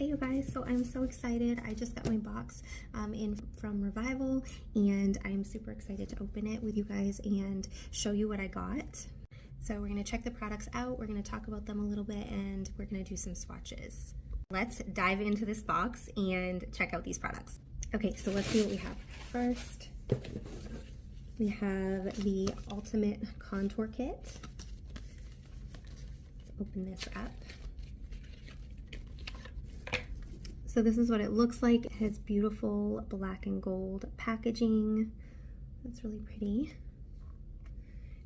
Hey you guys, so I'm so excited. I just got my box in from Revival and I'm super excited to open it with you guys and show you what I got. So we're going to check the products out, we're going to talk about them a little bit, and we're going to do some swatches. Let's dive into this box and check out these products. Okay, so let's see what we have. First, we have the Ultimate Contour Kit. Let's open this up. So this is what it looks like. It has beautiful black and gold packaging. That's really pretty.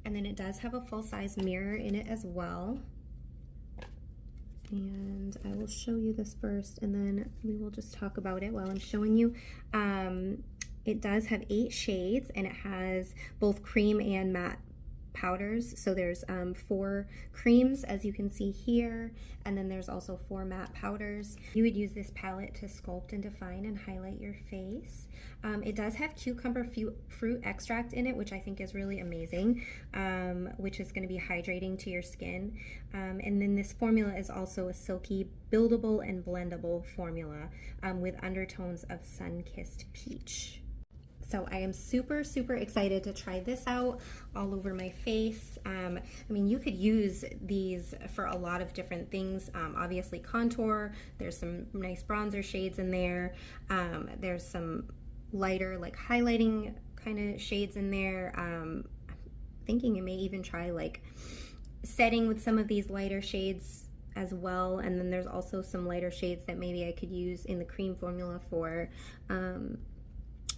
And then it does have a full-size mirror in it as well. And I will show you this first and then we will just talk about it while I'm showing you. It does have 8 shades and it has both cream and matte powders. So there's 4 creams, as you can see here, and then there's also 4 matte powders. You would use this palette to sculpt and define and highlight your face. It does have cucumber fruit extract in it, which I think is really amazing, which is going to be hydrating to your skin. And then this formula is also a silky, buildable and blendable formula with undertones of sun-kissed peach. So I am super, super excited to try this out all over my face. I mean, you could use these for a lot of different things. Obviously contour, there's some nice bronzer shades in there. There's some lighter, like highlighting kind of shades in there. I'm thinking you may even try like setting with some of these lighter shades as well. And then there's also some lighter shades that maybe I could use in the cream formula for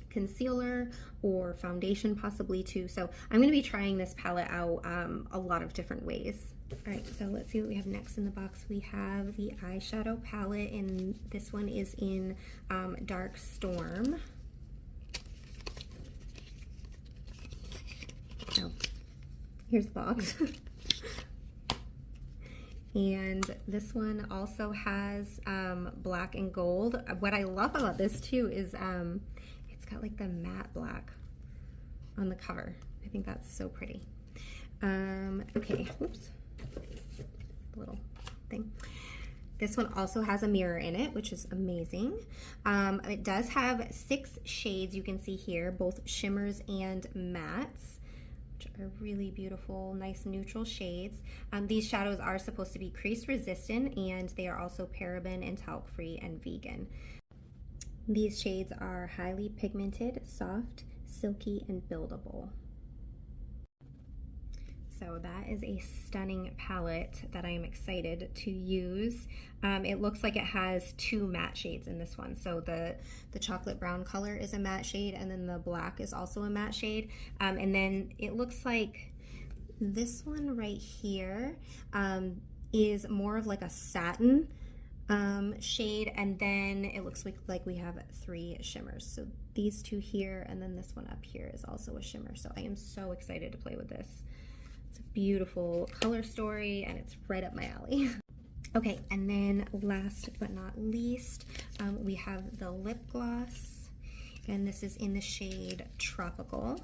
concealer or foundation possibly too. So I'm going to be trying this palette out a lot of different ways. All right, so let's see what we have next in the box. We have the eyeshadow palette, and this one is in Dark Storm. Oh, here's the box. And this one also has black and gold. What I love about this too is got like the matte black on the cover. I think that's so pretty. Okay, whoops, little thing. This one also has a mirror in it, which is amazing. It does have 6 shades you can see here, both shimmers and mattes, which are really beautiful, nice neutral shades. These shadows are supposed to be crease resistant, and they are also paraben and talc free and vegan. These shades are highly pigmented, soft, silky, and buildable. So that is a stunning palette that I am excited to use. It looks like it has 2 matte shades in this one. So the chocolate brown color is a matte shade, and then the black is also a matte shade. And then it looks like this one right here is more of like a satin shade, and then it looks like we have 3 shimmers. So these 2 here, and then this one up here is also a shimmer. So I am so excited to play with this. It's a beautiful color story and it's right up my alley. Okay, and then last but not least, we have the lip gloss, and this is in the shade Tropical.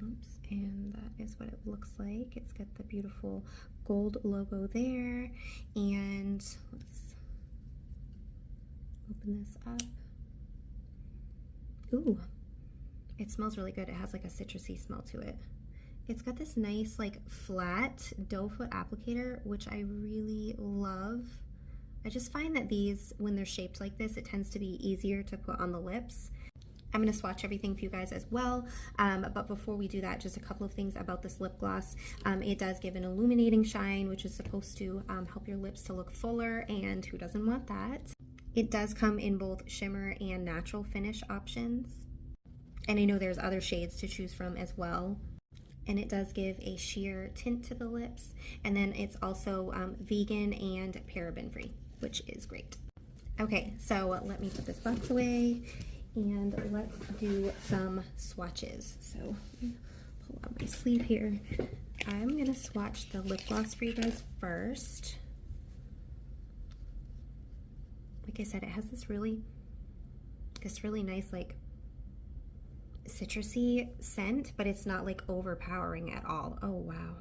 Oops. And that is what it looks like. It's got the beautiful gold logo there, and let's open this up. Ooh, it smells really good. It has like a citrusy smell to it. It's got this nice like flat doe foot applicator, which I really love. I just find that these, when they're shaped like this, it tends to be easier to put on the lips. I'm going to swatch everything for you guys as well, but before we do that, just a couple of things about this lip gloss. It does give an illuminating shine, which is supposed to help your lips to look fuller, and who doesn't want that? It does come in both shimmer and natural finish options, and I know there's other shades to choose from as well. And it does give a sheer tint to the lips, and then it's also vegan and paraben free, which is great. Okay, so let me put this box away and let's do some swatches. So pull out my sleeve here. I'm gonna swatch the lip gloss for you guys first. Like I said, it has this really nice like citrusy scent, but it's not like overpowering at all. Oh wow.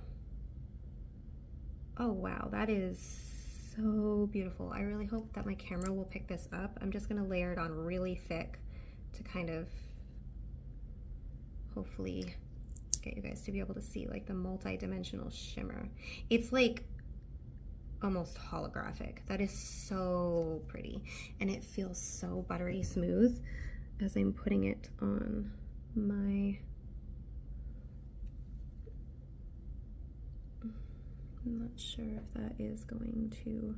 Oh wow, that is so beautiful. I really hope that my camera will pick this up. I'm just gonna layer it on really thick to kind of hopefully get you guys to be able to see like the multi-dimensional shimmer. It's like almost holographic. That is so pretty, and it feels so buttery smooth as I'm putting it on my, I'm not sure if that is going to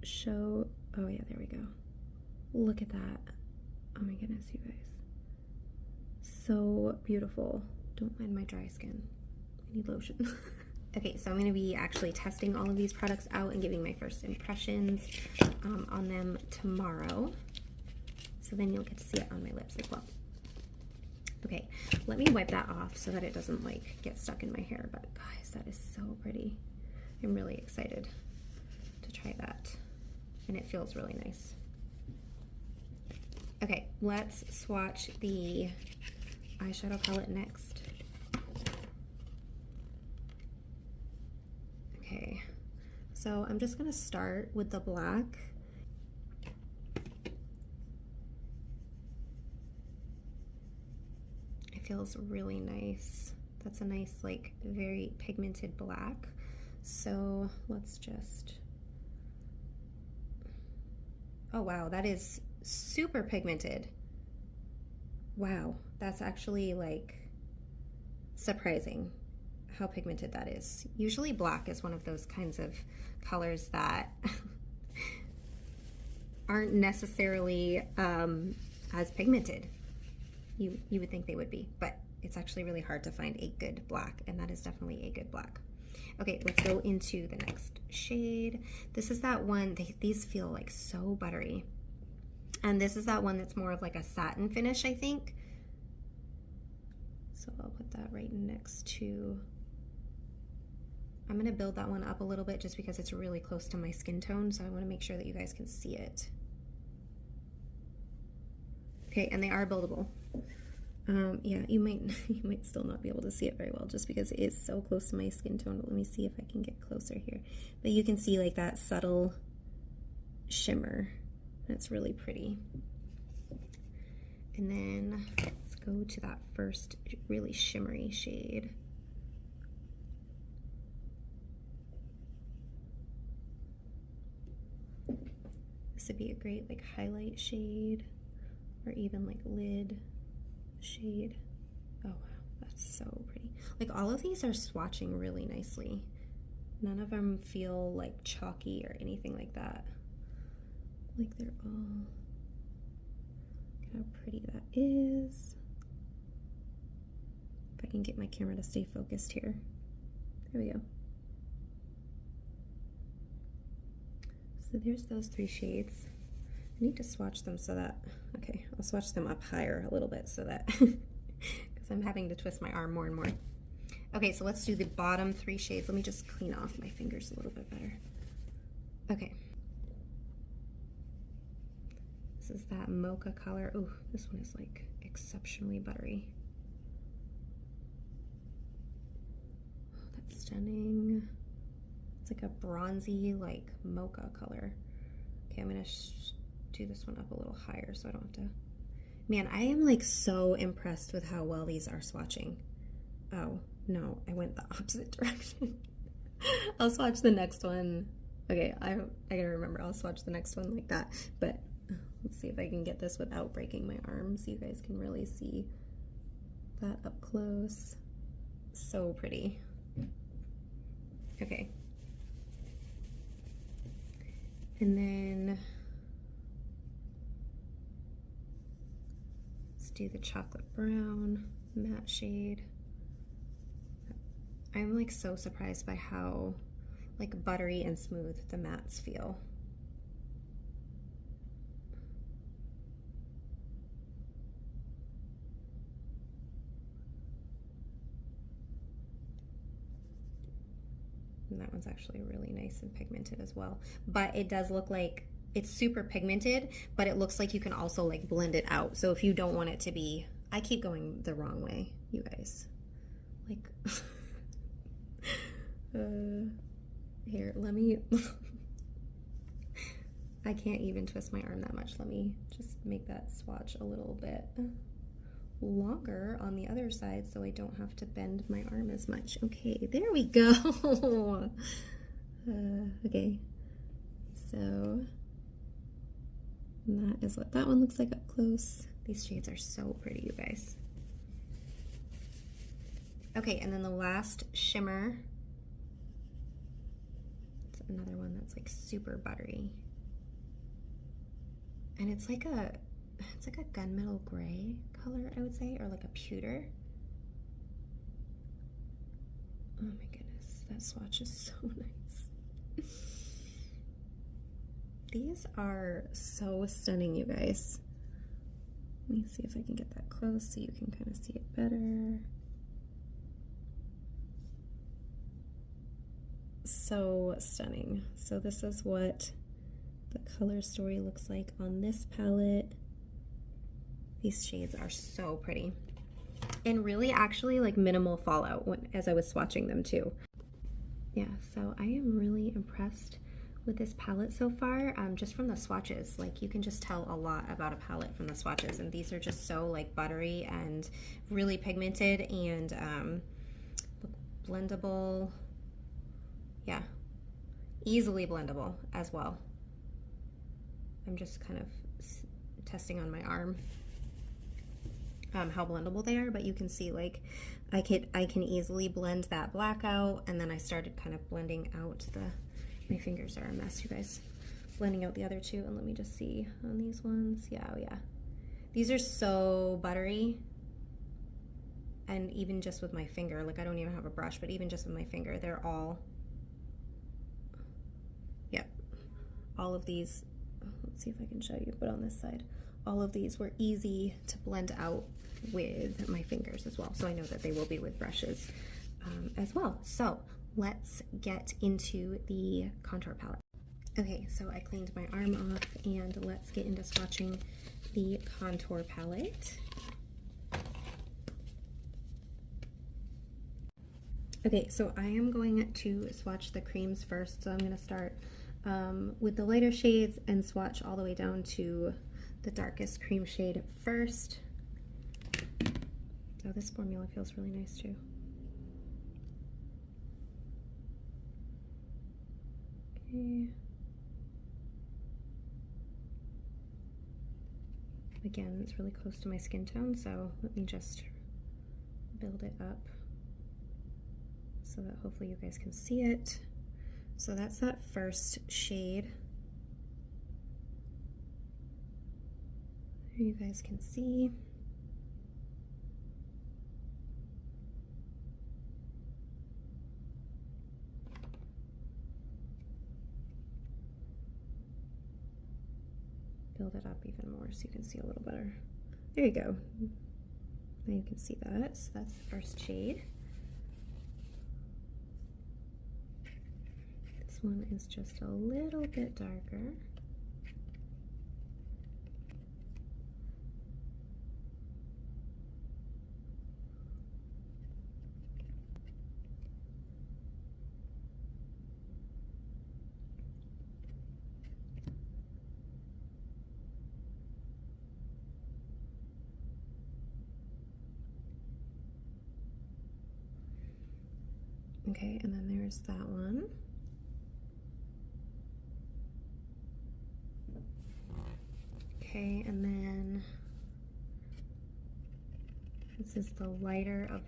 show. Oh yeah, there we go. Look at that. Oh my goodness, you guys. So beautiful. Don't mind my dry skin. I need lotion. Okay, so I'm going to be actually testing all of these products out and giving my first impressions on them tomorrow. So then you'll get to see it on my lips as well. Okay, let me wipe that off so that it doesn't like get stuck in my hair. But guys, that is so pretty. I'm really excited to try that. And it feels really nice. Okay, let's swatch the eyeshadow palette next. Okay, so I'm just gonna start with the black. It feels really nice. That's a nice, like, very pigmented black. So let's just, oh wow, that is super pigmented. Wow, that's actually like surprising how pigmented that is. Usually black is one of those kinds of colors that aren't necessarily as pigmented. You would think they would be, but it's actually really hard to find a good black, and that is definitely a good black. Okay, let's go into the next shade. This is that one, these feel like so buttery. And this is that one that's more of like a satin finish, I think. So I'll put that right next to, I'm gonna build that one up a little bit just because it's really close to my skin tone, so I wanna make sure that you guys can see it. Okay, and they are buildable. Yeah, you might still not be able to see it very well just because it is so close to my skin tone, but let me see if I can get closer here. But you can see like that subtle shimmer. That's really pretty. And then let's go to that first really shimmery shade. This would be a great like highlight shade or even like lid shade. Oh wow, that's so pretty. Like all of these are swatching really nicely. None of them feel like chalky or anything like that. Like they're all, look how pretty that is. If I can get my camera to stay focused here. There we go. So there's those three shades. I need to swatch them so that, okay, I'll swatch them up higher a little bit so that, because I'm having to twist my arm more and more. Okay, so let's do the bottom three shades. Let me just clean off my fingers a little bit better. Okay. This is that mocha color. Ooh, this one is like exceptionally buttery. Oh, that's stunning. It's like a bronzy, like mocha color. Okay, I'm gonna do this one up a little higher so I don't have to. Man, I am like so impressed with how well these are swatching. Oh, no, I went the opposite direction. I'll swatch the next one. Okay, I gotta remember, I'll swatch the next one like that. But let's see if I can get this without breaking my arm so you guys can really see that up close. So pretty. Okay. And then let's do the chocolate brown matte shade. I'm like so surprised by how like buttery and smooth the mattes feel. And that one's actually really nice and pigmented as well. But it does look like it's super pigmented, but it looks like you can also like blend it out. So if you don't want it to be, I keep going the wrong way, you guys. Like, Here, let me, I can't even twist my arm that much. Let me just make that swatch a little bit longer on the other side so I don't have to bend my arm as much. Okay, there we go. Okay, so that is what that one looks like up close. These shades are so pretty, you guys. Okay, and then the last shimmer, it's another one that's like super buttery. And it's like a gunmetal gray color, I would say, or like a pewter. Oh my goodness, that swatch is so nice. These are so stunning, you guys. Let me see if I can get that close so you can kind of see it better. So stunning. So this is what the color story looks like on this palette. These shades are so pretty. And really actually like minimal fallout as I was swatching them too. Yeah, so I am really impressed with this palette so far, just from the swatches. Like you can just tell a lot about a palette from the swatches, and these are just so like buttery and really pigmented and blendable. Yeah, easily blendable as well. I'm just kind of testing on my arm how blendable they are, but you can see like I can easily blend that black out, and then I started kind of blending out my fingers are a mess, you guys. Blending out the other two, and let me just see on these ones. Yeah, oh yeah. These are so buttery, and even just with my finger, like I don't even have a brush, but even just with my finger, they're all, yep. All of these, let's see if I can show you, but on this side, all of these were easy to blend out with my fingers as well. So I know that they will be with brushes as well. So let's get into the contour palette. Okay, so I cleaned my arm off, and let's get into swatching the contour palette. Okay, so I am going to swatch the creams first. So I'm going to start with the lighter shades and swatch all the way down to the darkest cream shade first. Oh, this formula feels really nice too. Okay. Again, it's really close to my skin tone, so let me just build it up so that hopefully you guys can see it. So that's that first shade. There you guys can see. Build it up even more so you can see a little better. There you go. Now you can see that. So that's the first shade. This one is just a little bit darker. Okay, and then there's that one. Okay, and then this is the lighter of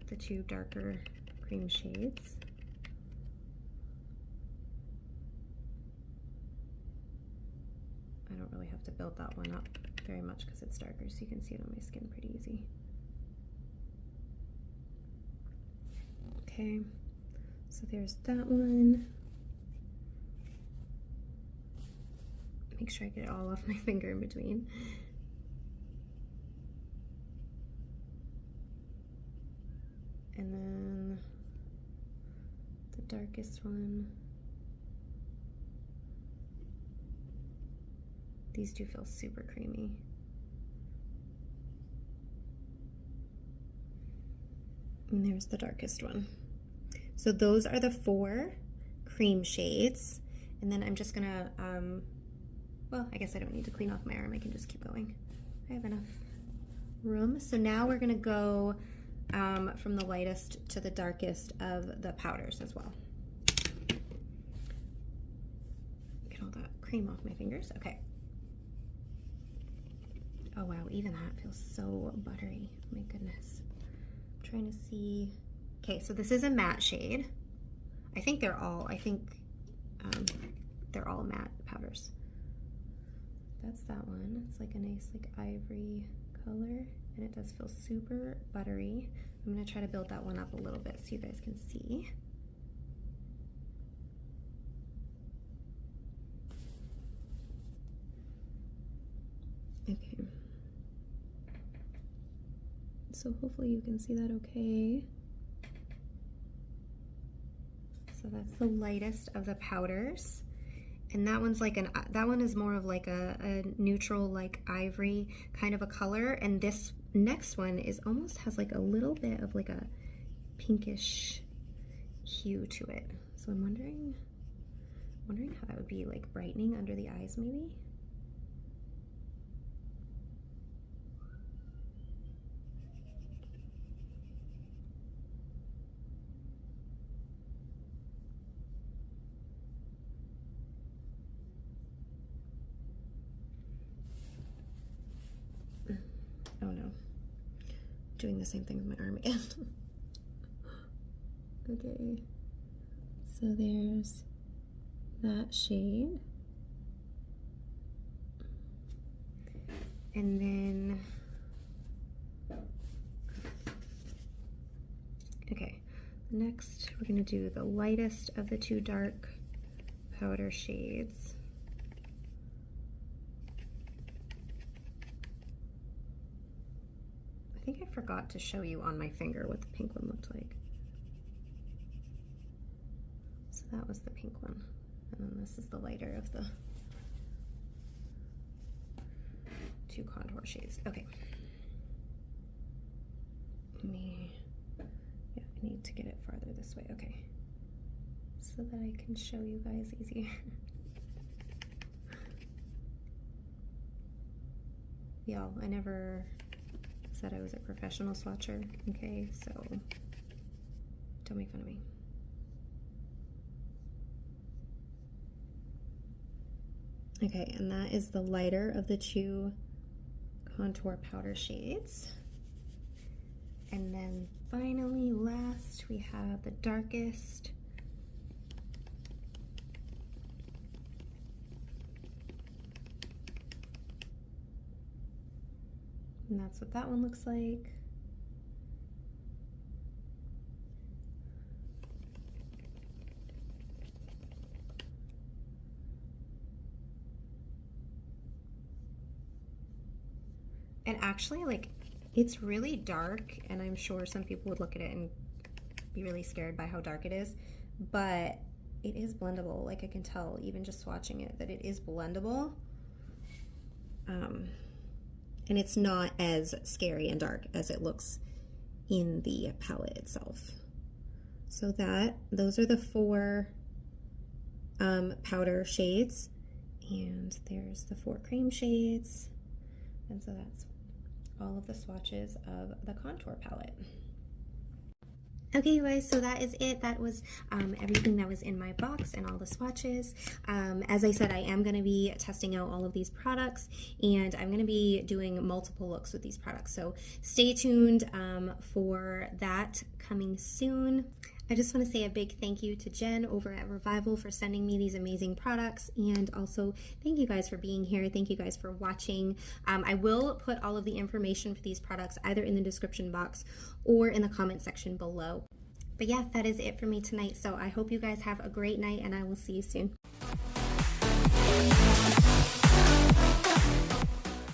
the two darker cream shades. I don't really have to build that one up very much because it's darker, so you can see it on my skin pretty easy. Okay, so there's that one. Make sure I get it all off my finger in between. And then the darkest one. These do feel super creamy. And there's the darkest one. So those are the 4 cream shades. And then I'm just gonna, well, I guess I don't need to clean off my arm. I can just keep going. I have enough room. So now we're gonna go from the lightest to the darkest of the powders as well. Get all that cream off my fingers. Okay. Oh wow, even that feels so buttery. My goodness. I'm trying to see. Okay, so this is a matte shade. I think they're all matte powders. That's that one. It's like a nice like ivory color, and it does feel super buttery. I'm gonna try to build that one up a little bit so you guys can see. Okay. So hopefully you can see that okay. So that's the lightest of the powders. And that one's like that one is more of like a neutral, like ivory kind of a color. And this next one is almost has like a little bit of like a pinkish hue to it. So I'm wondering how that would be like brightening under the eyes maybe. Oh no, doing the same thing with my arm again. Okay, so there's that shade. And then, okay, next we're gonna do the lightest of the 2 dark powder shades. I think I forgot to show you on my finger what the pink one looked like. So that was the pink one. And then this is the lighter of the 2 contour shades. Okay. I need to get it farther this way. Okay. So that I can show you guys easier. Y'all, I never said I was a professional swatcher, okay, so don't make fun of me. Okay, and that is the lighter of the 2 contour powder shades. And then finally, last, we have the darkest. And that's what that one looks like. And actually, like, it's really dark, and I'm sure some people would look at it and be really scared by how dark it is, but it is blendable. Like, I can tell, even just swatching it, that it is blendable. And it's not as scary and dark as it looks in the palette itself. So those are the 4 powder shades, and there's the 4 cream shades, and so that's all of the swatches of the contour palette. Okay, you guys, so that is it. That was everything that was in my box and all the swatches. As I said, I am going to be testing out all of these products, and I'm going to be doing multiple looks with these products. So stay tuned for that coming soon. I just want to say a big thank you to Jen over at Revival for sending me these amazing products, and also thank you guys for being here. Thank you guys for watching. I will put all of the information for these products either in the description box or in the comment section below. But yeah, that is it for me tonight. So I hope you guys have a great night, and I will see you soon.